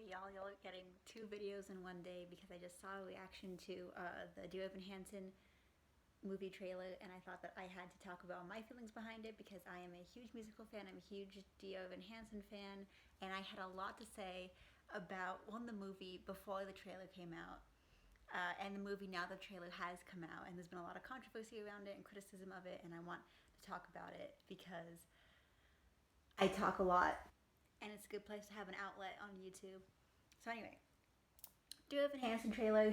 y'all are getting two videos in one day because I just saw a reaction to the Dear Evan Hansen movie trailer, and I thought that I had to talk about my feelings behind it because I am a huge musical fan. I'm a huge Dear Evan Hansen fan, and I had a lot to say about the movie before the trailer came out. And the movie now the trailer has come out, and there's been a lot of controversy around it and criticism of it, and I want to talk about it because I talk a lot and it's a good place to have an outlet on YouTube. So anyway, Dear Evan Hansen trailer.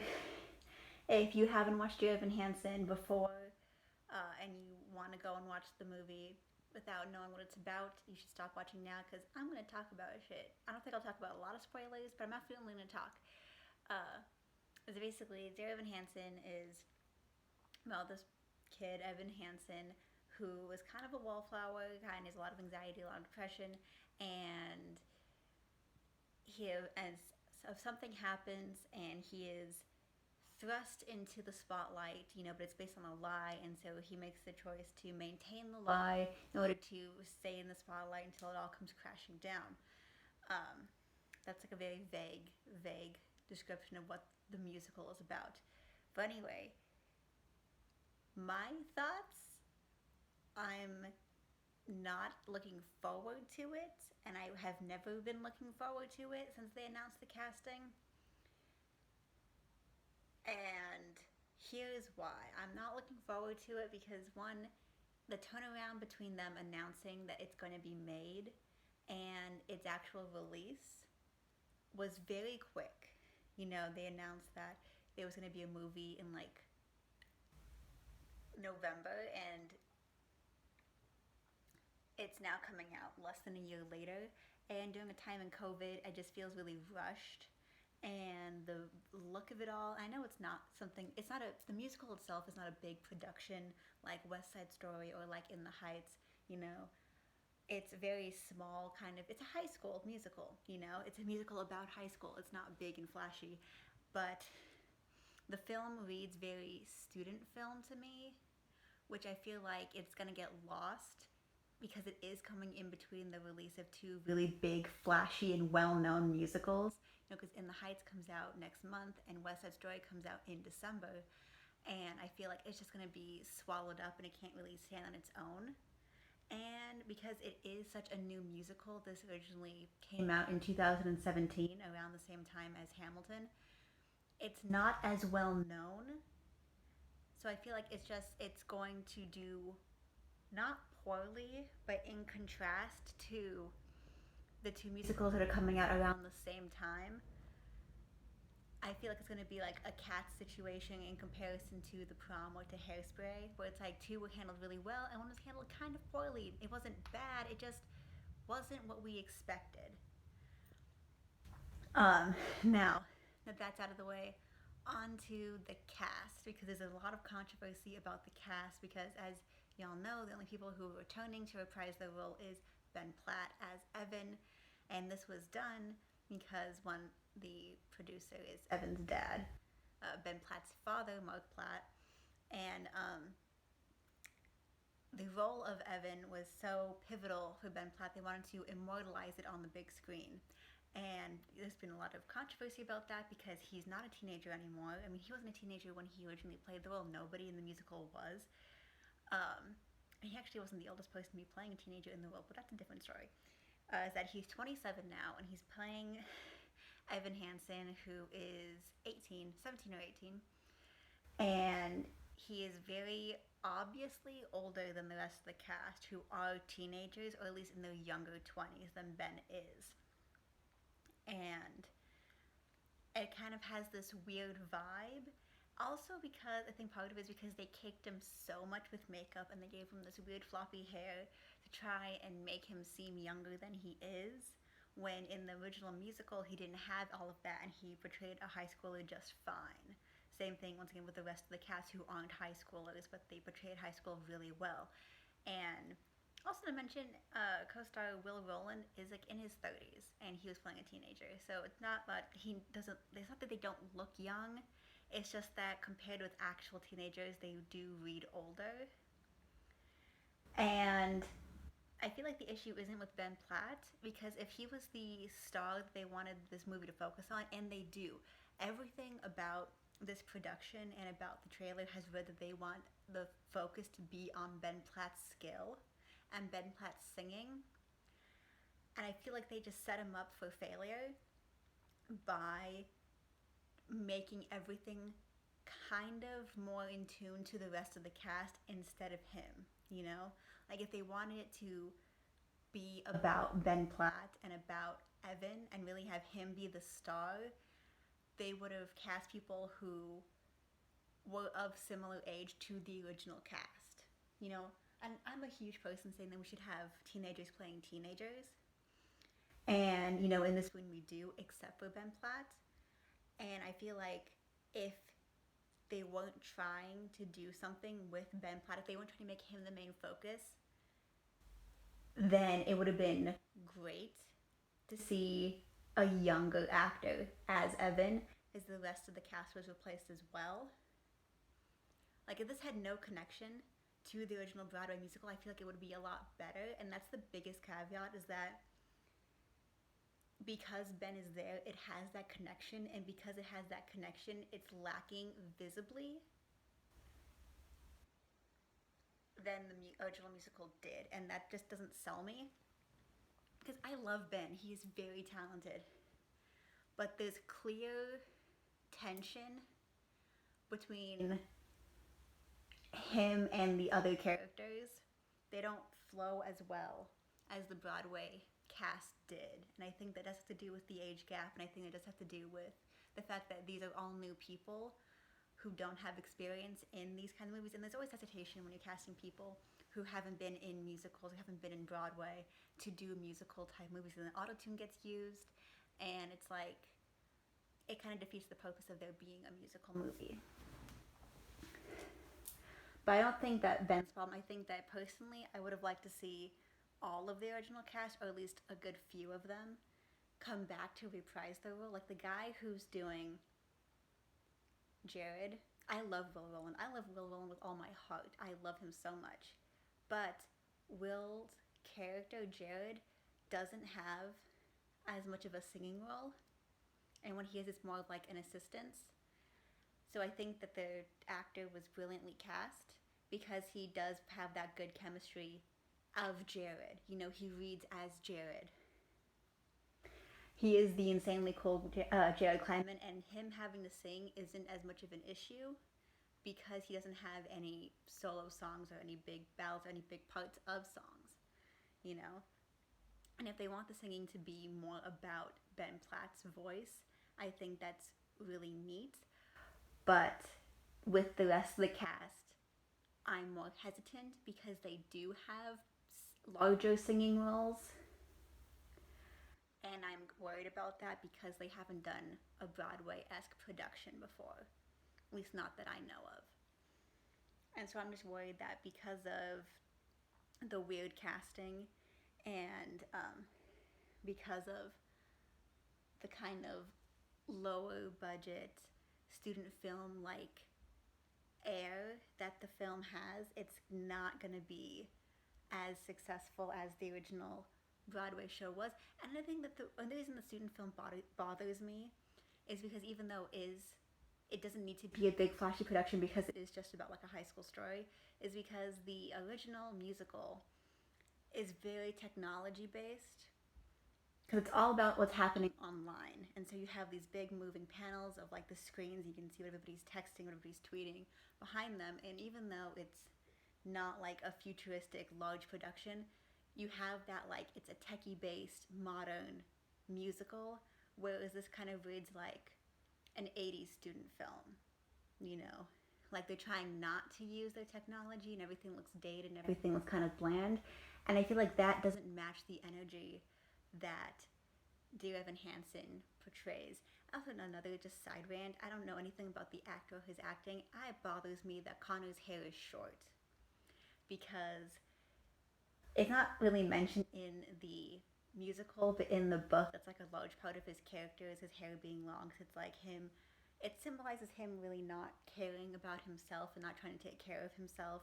If you haven't watched Dear Evan Hansen before and you want to go and watch the movie without knowing what it's about, you should stop watching now because I'm going to talk about shit. I don't think I'll talk about a lot of spoilers, but I'm definitely going to talk. So basically, Dear Evan Hansen is, well, this kid, Evan Hansen, who was kind of a wallflower, kind of has a lot of anxiety, a lot of depression, and so something happens and he is thrust into the spotlight, but it's based on a lie, and so he makes the choice to maintain the lie in order to stay in the spotlight until it all comes crashing down. That's like a very vague description of what the musical is about. But anyway, my thoughts, I'm not looking forward to it, and I have never been looking forward to it since they announced the casting. And here's why. I'm not looking forward to it because, one, the turnaround between them announcing that it's going to be made and its actual release was very quick. They announced that there was going to be a movie in like November, and it's now coming out less than a year later. And during a time in COVID, it just feels really rushed. And the look of it all, I know the musical itself is not a big production like West Side Story or like In the Heights, It's very small, it's a high school musical, It's a musical about high school. It's not big and flashy, but the film reads very student film to me, which I feel like it's gonna get lost because it is coming in between the release of two really big, flashy, and well-known musicals. Because In the Heights comes out next month and West Side Story comes out in December. And I feel like it's just going to be swallowed up and it can't really stand on its own. And because it is such a new musical, this originally came out in 2017, around the same time as Hamilton. It's not as well known. So I feel like it's going to do not poorly, but in contrast to the two musicals that are coming out around the same time. I feel like it's going to be like a Cats situation in comparison to The Prom or to Hairspray, where it's like two were handled really well and one was handled kind of poorly. It wasn't bad, it just wasn't what we expected. Now that that's out of the way, on to the cast, because there's a lot of controversy about the cast, because as y'all know, the only people who are returning to reprise their role is Ben Platt as Evan, and this was done because the producer is Evan's dad, Ben Platt's father, Mark Platt, and the role of Evan was so pivotal for Ben Platt, they wanted to immortalize it on the big screen. And there's been a lot of controversy about that because he's not a teenager anymore. I mean, he wasn't a teenager when he originally played the role. Nobody in the musical was. He actually wasn't the oldest person to be playing a teenager in the role, but that's a different story. Is that he's 27 now, and he's playing Evan Hansen, who is 17 or 18. And he is very obviously older than the rest of the cast, who are teenagers, or at least in their younger 20s than Ben is. And it kind of has this weird vibe. Also because, I think part of it is because they caked him so much with makeup and they gave him this weird floppy hair to try and make him seem younger than he is, when in the original musical he didn't have all of that and he portrayed a high schooler just fine. Same thing once again with the rest of the cast who aren't high schoolers, but they portrayed high school really well. And also to mention, co-star Will Rowland is like in his 30s, and he was playing a teenager. So it's not that it's not that they don't look young. It's just that compared with actual teenagers, they do read older. And I feel like the issue isn't with Ben Platt because if he was the star that they wanted this movie to focus on, and they do, everything about this production and about the trailer has read that they want the focus to be on Ben Platt's skill and Ben Platt's singing. And I feel like they just set him up for failure by making everything kind of more in tune to the rest of the cast instead of him, you know? Like if they wanted it to be about Ben Platt and about Evan and really have him be the star, they would have cast people who were of similar age to the original cast. You know, and I'm a huge person saying that we should have teenagers playing teenagers. And, you know, in this one we do, except for Ben Platt. And I feel like if they weren't trying to do something with Ben Platt, if they weren't trying to make him the main focus, then it would have been great to see a younger actor as Evan, as the rest of the cast was replaced as well. Like if this had no connection to the original Broadway musical, I feel like it would be a lot better. And that's the biggest caveat, is that because Ben is there, it has that connection, and because it has that connection, it's lacking visibly than the original musical did, and that just doesn't sell me. Because I love Ben, he's very talented, but there's clear tension between him and the other characters. They don't flow as well as the Broadway cast did, and I think that has to do with the age gap, and I think it does have to do with the fact that these are all new people who don't have experience in these kind of movies. And there's always hesitation when you're casting people who haven't been in musicals, who haven't been in Broadway, to do musical type movies, and then auto-tune gets used, and it's like it kind of defeats the purpose of there being a musical movie. But I don't think that Ben's problem. I think that personally I would have liked to see all of the original cast, or at least a good few of them, come back to reprise their role. Like the guy who's doing Jared, I love Will Rowland. I love Will Rowland with all my heart. I love him so much. But Will's character, Jared, doesn't have as much of a singing role. And when he is, it's more of like an assistance. So I think that the actor was brilliantly cast because he does have that good chemistry of Jared. You know, he reads as Jared. He is the insanely cool Jared Kleinman, and him having to sing isn't as much of an issue because he doesn't have any solo songs or any big ballads or any big parts of songs, you know? And if they want the singing to be more about Ben Platt's voice, I think that's really neat. But with the rest of the cast, I'm more hesitant because they do have larger singing roles, and I'm worried about that because they haven't done a Broadway-esque production before, at least not that I know of. And so I'm just worried that because of the weird casting and because of the kind of lower budget student film like air that the film has, it's not going to be as successful as the original Broadway show was. And I think that the reason the student film bothers me is because even though it doesn't need to be a big flashy production because it is just about like a high school story, is because the original musical is very technology based, because it's all about what's happening online. And so you have these big moving panels of like the screens, you can see what everybody's texting, what everybody's tweeting behind them. And even though it's not like a futuristic large production, you have that like it's a techie based modern musical, whereas this kind of reads like an 80s student film, you know? Like they're trying not to use their technology and everything looks dated and everything looks kind of bland. And I feel like that doesn't match the energy that Dear Evan Hansen portrays. Also, another just side rant, I don't know anything about the actor or his acting. It bothers me that Connor's hair is short because it's not really mentioned in the musical, but in the book, that's like a large part of his character is his hair being long. So it's like him, it symbolizes him really not caring about himself and not trying to take care of himself.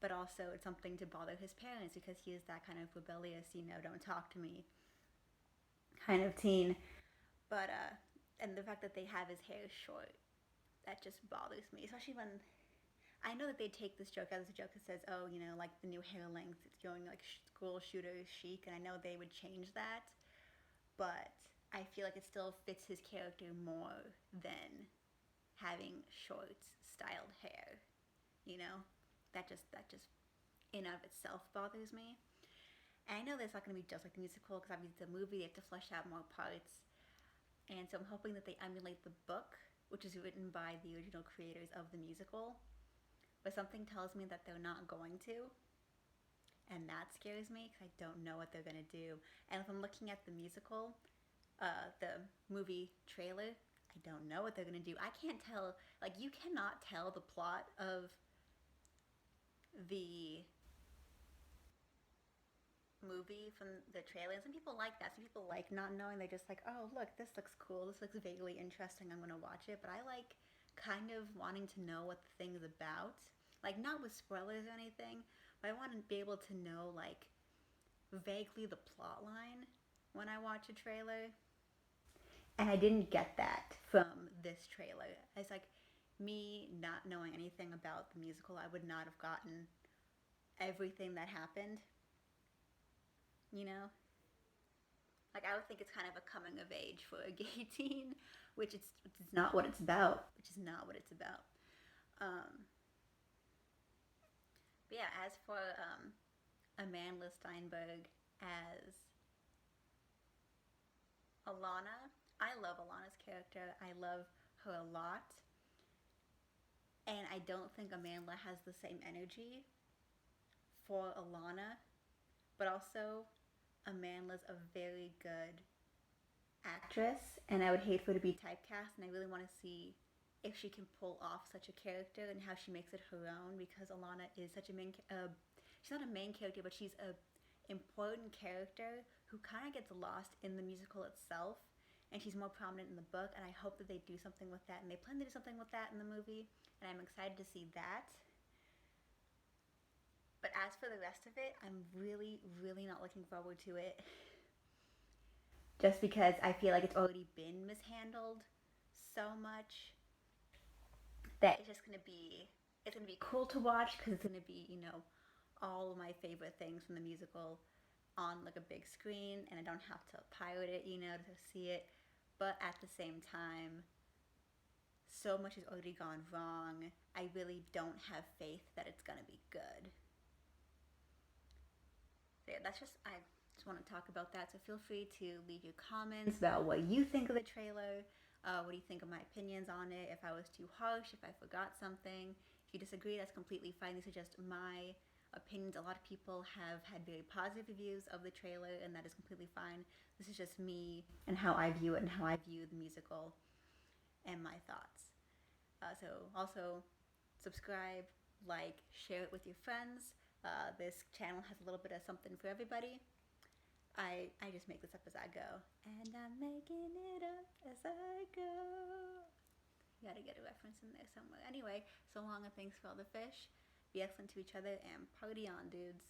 but also it's something to bother his parents because he is that kind of rebellious, don't talk to me kind of teen. But and the fact that they have his hair short, that just bothers me, especially when I know that they take this joke as a joke that says, oh, like the new hair length, it's going like school shooter chic, and I know they would change that, but I feel like it still fits his character more than having short styled hair. You know, that just in of itself bothers me. And I know that it's not going to be just like the musical because obviously the movie they have to flesh out more parts, and so I'm hoping that they emulate the book, which is written by the original creators of the musical. But something tells me that they're not going to, and that scares me because I don't know what they're gonna do. And if I'm looking at the musical, the movie trailer, I don't know what they're gonna do. I can't tell. Like you cannot tell the plot of the movie from the trailer. And some people like that. Some people like not knowing. They're just like, oh look, this looks cool. This looks vaguely interesting. I'm gonna watch it. But I like kind of wanting to know what the thing is about. Like not with spoilers or anything, but I want to be able to know like vaguely the plot line when I watch a trailer. And I didn't get that from this trailer. It's like me not knowing anything about the musical, I would not have gotten everything that happened, you know? Like I would think it's kind of a coming of age for a gay teen, which is not what it's about. Which is not what it's about. Um, but yeah, as for Amanda Steinberg as Alana, I love Alana's character. I love her a lot. And I don't think Amanda has the same energy for Alana, but also Amanda's a very good actress, and I would hate for her to be typecast, and I really want to see if she can pull off such a character and how she makes it her own because Alana is such a she's not a main character, but she's a important character who kind of gets lost in the musical itself, and she's more prominent in the book, and I hope that they do something with that, and they plan to do something with that in the movie, and I'm excited to see that. But as for the rest of it, I'm really, really not looking forward to it. Just because I feel like it's already been mishandled so much that it's gonna be cool to watch because it's gonna be all of my favorite things from the musical on like a big screen, and I don't have to pirate it to see it. But at the same time, so much has already gone wrong. I really don't have faith that it's gonna be good. So yeah, I just want to talk about that. So feel free to leave your comments about what you think of the trailer. What do you think of my opinions on it? If I was too harsh, if I forgot something. If you disagree, that's completely fine. These are just my opinions. A lot of people have had very positive reviews of the trailer, and that is completely fine. This is just me and how I view it and how I view the musical and my thoughts. So also subscribe, like, share it with your friends. This channel has a little bit of something for everybody. I just make this up as I go. And I'm making it up as I go. You gotta get a reference in there somewhere. Anyway, so long and thanks for all the fish. Be excellent to each other and party on, dudes.